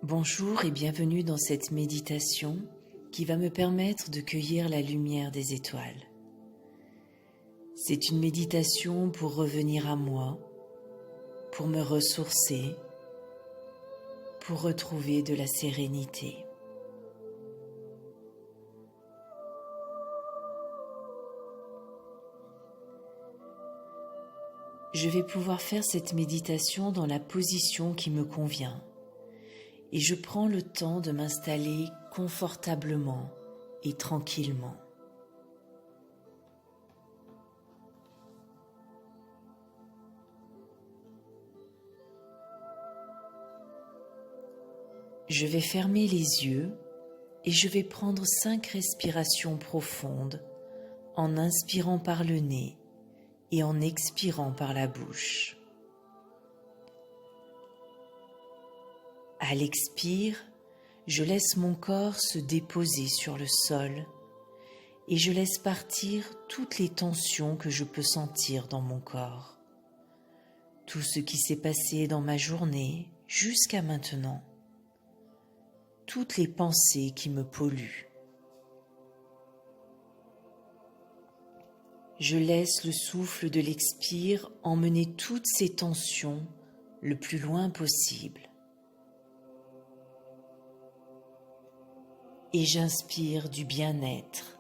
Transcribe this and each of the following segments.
Bonjour et bienvenue dans cette méditation qui va me permettre de cueillir la lumière des étoiles. C'est une méditation pour revenir à moi, pour me ressourcer, pour retrouver de la sérénité. Je vais pouvoir faire cette méditation dans la position qui me convient et je prends le temps de m'installer confortablement et tranquillement. Je vais fermer les yeux et je vais prendre 5 respirations profondes en inspirant par le nez et en expirant par la bouche. À l'expire, je laisse mon corps se déposer sur le sol et je laisse partir toutes les tensions que je peux sentir dans mon corps. Tout ce qui s'est passé dans ma journée jusqu'à maintenant. Toutes les pensées qui me polluent. Je laisse le souffle de l'expire emmener toutes ces tensions le plus loin possible. Et j'inspire du bien-être,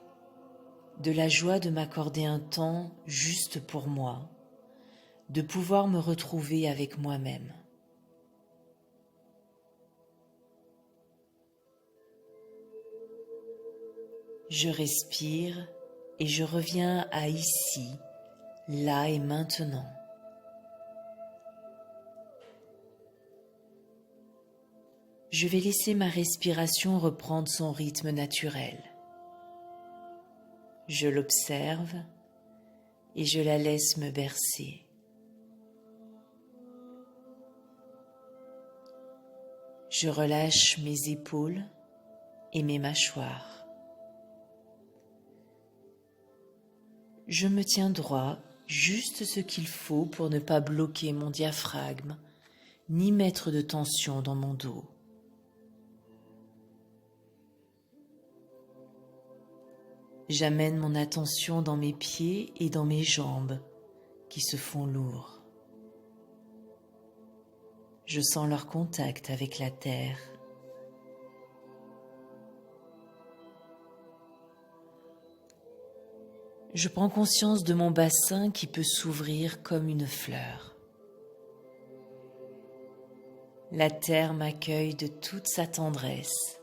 de la joie de m'accorder un temps juste pour moi, de pouvoir me retrouver avec moi-même. Je respire et je reviens à ici, là et maintenant. Je vais laisser ma respiration reprendre son rythme naturel. Je l'observe et je la laisse me bercer. Je relâche mes épaules et mes mâchoires. Je me tiens droit, juste ce qu'il faut pour ne pas bloquer mon diaphragme, ni mettre de tension dans mon dos. J'amène mon attention dans mes pieds et dans mes jambes qui se font lourds. Je sens leur contact avec la terre. Je prends conscience de mon bassin qui peut s'ouvrir comme une fleur. La terre m'accueille de toute sa tendresse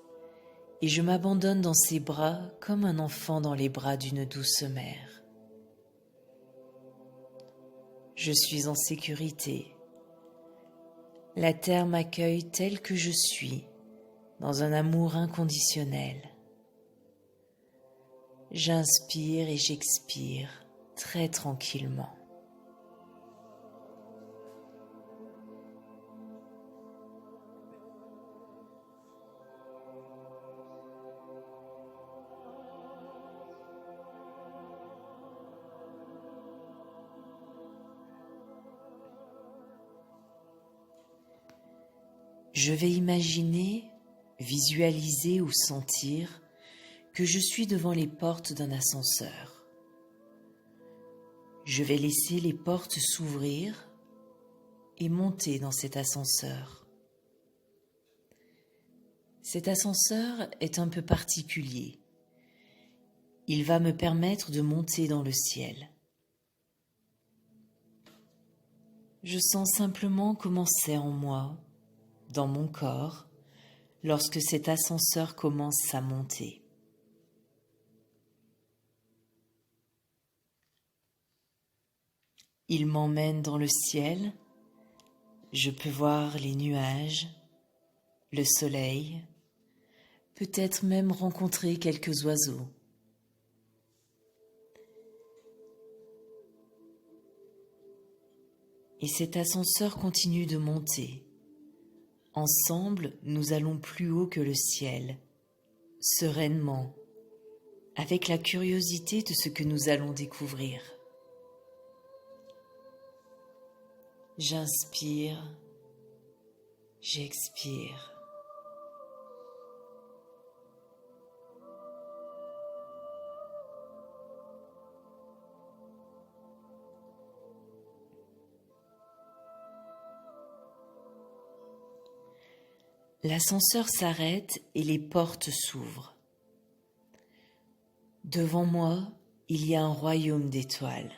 et je m'abandonne dans ses bras comme un enfant dans les bras d'une douce mère. Je suis en sécurité. La terre m'accueille tel que je suis, dans un amour inconditionnel. J'inspire et j'expire très tranquillement. Je vais imaginer, visualiser ou sentir que je suis devant les portes d'un ascenseur. Je vais laisser les portes s'ouvrir et monter dans cet ascenseur. Cet ascenseur est un peu particulier. Il va me permettre de monter dans le ciel. Je sens simplement comment c'est en moi, dans mon corps, lorsque cet ascenseur commence à monter. Il m'emmène dans le ciel, je peux voir les nuages, le soleil, peut-être même rencontrer quelques oiseaux. Et cet ascenseur continue de monter. Ensemble, nous allons plus haut que le ciel, sereinement, avec la curiosité de ce que nous allons découvrir. J'inspire, j'expire. L'ascenseur s'arrête et les portes s'ouvrent. Devant moi, il y a un royaume d'étoiles.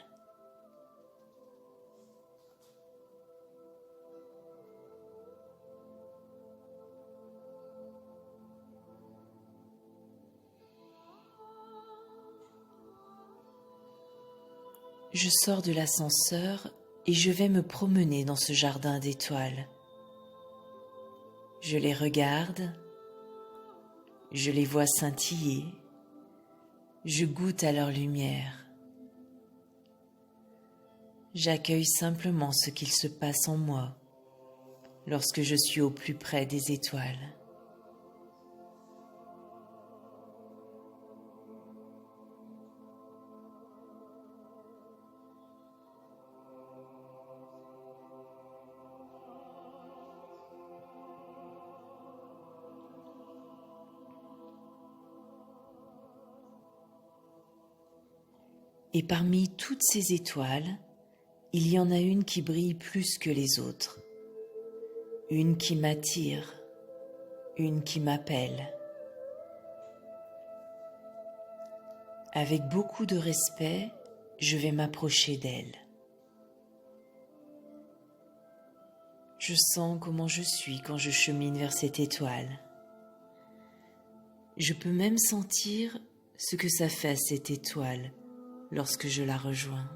Je sors de l'ascenseur et je vais me promener dans ce jardin d'étoiles. Je les regarde, je les vois scintiller, je goûte à leur lumière. J'accueille simplement ce qu'il se passe en moi lorsque je suis au plus près des étoiles. Et parmi toutes ces étoiles, il y en a une qui brille plus que les autres, une qui m'attire, une qui m'appelle. Avec beaucoup de respect, je vais m'approcher d'elle. Je sens comment je suis quand je chemine vers cette étoile. Je peux même sentir ce que ça fait à cette étoile lorsque je la rejoins.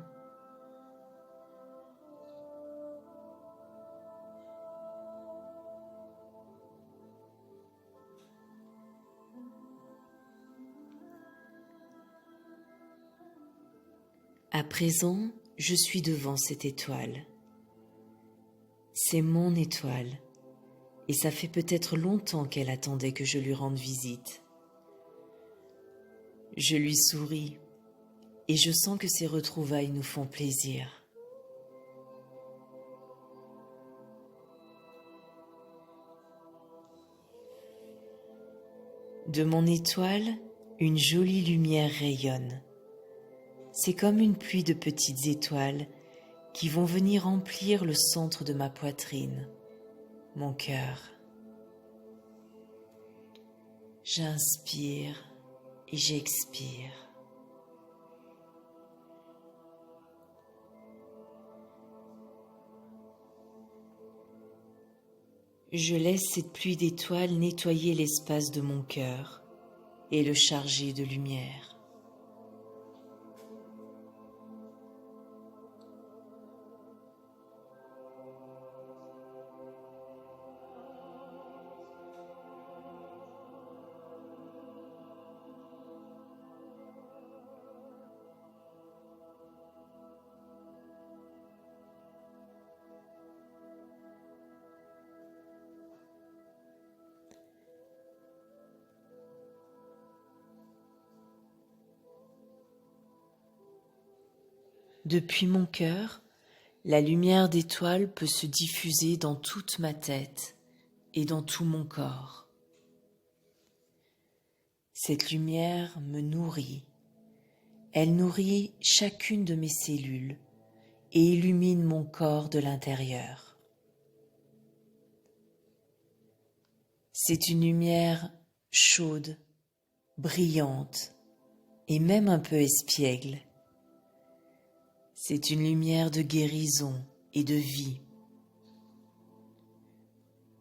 À présent, je suis devant cette étoile. C'est mon étoile, et ça fait peut-être longtemps qu'elle attendait que je lui rende visite. Je lui souris, et je sens que ces retrouvailles nous font plaisir. De mon étoile, une jolie lumière rayonne. C'est comme une pluie de petites étoiles qui vont venir remplir le centre de ma poitrine, mon cœur. J'inspire et j'expire. Je laisse cette pluie d'étoiles nettoyer l'espace de mon cœur et le charger de lumière. Depuis mon cœur, la lumière d'étoile peut se diffuser dans toute ma tête et dans tout mon corps. Cette lumière me nourrit. Elle nourrit chacune de mes cellules et illumine mon corps de l'intérieur. C'est une lumière chaude, brillante et même un peu espiègle. C'est une lumière de guérison et de vie.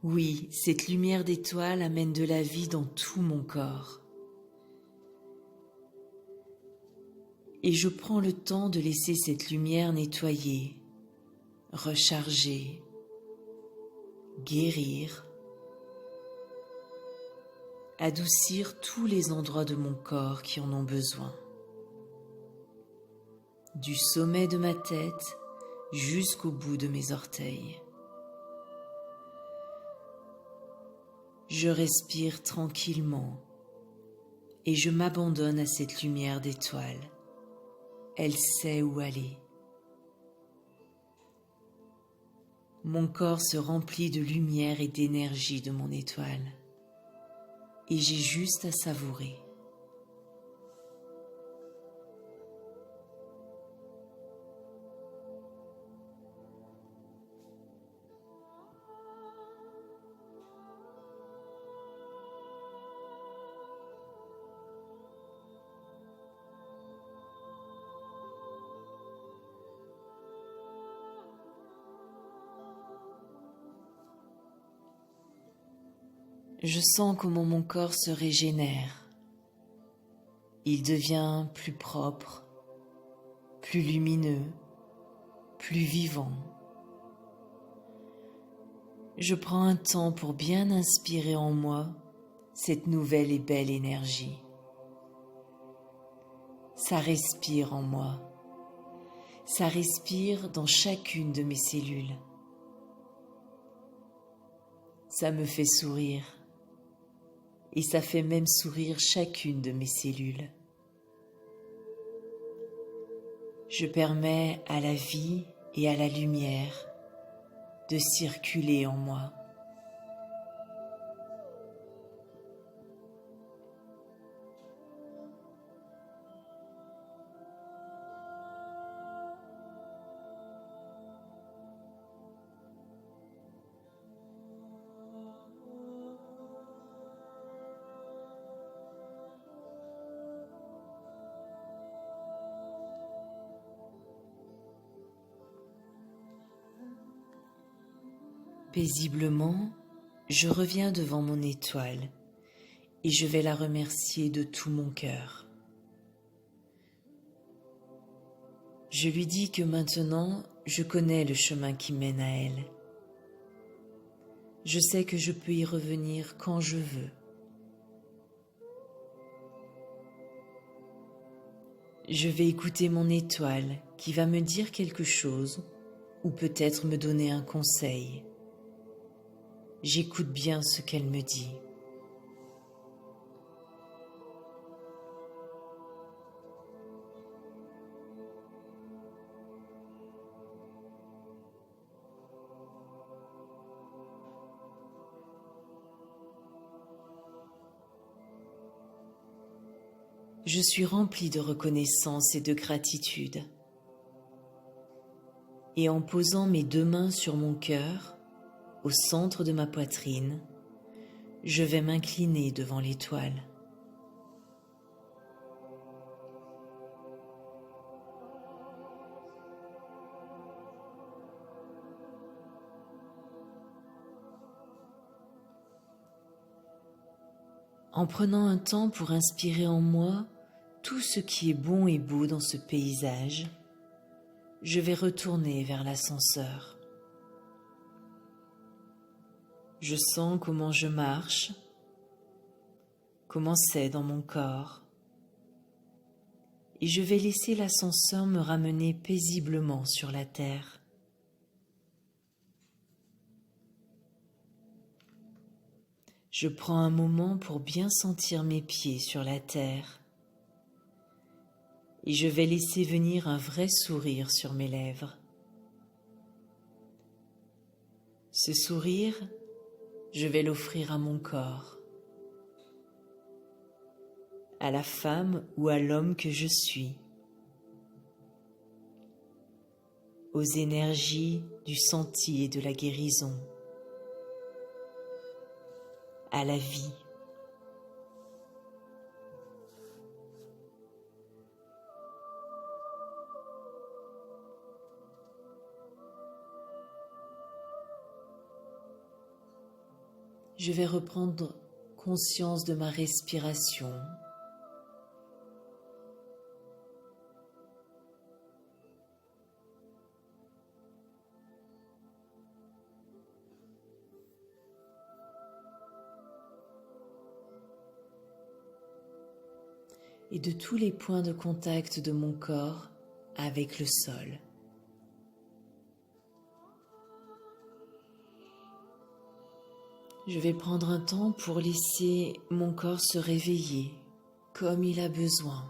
Oui, cette lumière d'étoile amène de la vie dans tout mon corps. Et je prends le temps de laisser cette lumière nettoyer, recharger, guérir, adoucir tous les endroits de mon corps qui en ont besoin. Du sommet de ma tête jusqu'au bout de mes orteils. Je respire tranquillement et je m'abandonne à cette lumière d'étoile. Elle sait où aller. Mon corps se remplit de lumière et d'énergie de mon étoile et j'ai juste à savourer. Je sens comment mon corps se régénère. Il devient plus propre, plus lumineux, plus vivant. Je prends un temps pour bien inspirer en moi cette nouvelle et belle énergie. Ça respire en moi. Ça respire dans chacune de mes cellules. Ça me fait sourire. Et ça fait même sourire chacune de mes cellules. Je permets à la vie et à la lumière de circuler en moi. Paisiblement, je reviens devant mon étoile et je vais la remercier de tout mon cœur. Je lui dis que maintenant, je connais le chemin qui mène à elle. Je sais que je peux y revenir quand je veux. Je vais écouter mon étoile qui va me dire quelque chose ou peut-être me donner un conseil. J'écoute bien ce qu'elle me dit. Je suis remplie de reconnaissance et de gratitude. Et en posant mes deux mains sur mon cœur, au centre de ma poitrine, je vais m'incliner devant l'étoile. En prenant un temps pour inspirer en moi tout ce qui est bon et beau dans ce paysage, je vais retourner vers l'ascenseur. Je sens comment je marche, comment c'est dans mon corps, et je vais laisser l'ascenseur me ramener paisiblement sur la terre. Je prends un moment pour bien sentir mes pieds sur la terre et je vais laisser venir un vrai sourire sur mes lèvres. Ce sourire, je vais l'offrir à mon corps, à la femme ou à l'homme que je suis, aux énergies du senti et de la guérison, à la vie. Je vais reprendre conscience de ma respiration. Et de tous les points de contact de mon corps avec le sol. Je vais prendre un temps pour laisser mon corps se réveiller comme il a besoin.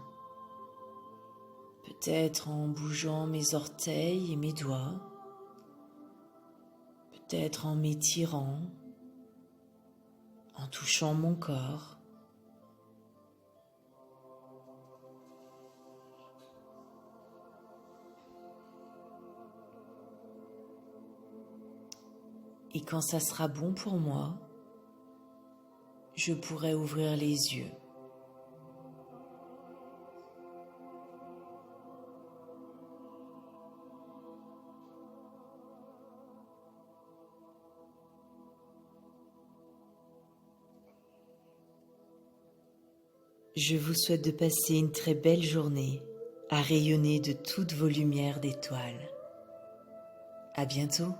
Peut-être en bougeant mes orteils et mes doigts, peut-être en m'étirant, en touchant mon corps. Et quand ça sera bon pour moi, je pourrai ouvrir les yeux. Je vous souhaite de passer une très belle journée à rayonner de toutes vos lumières d'étoiles. À bientôt.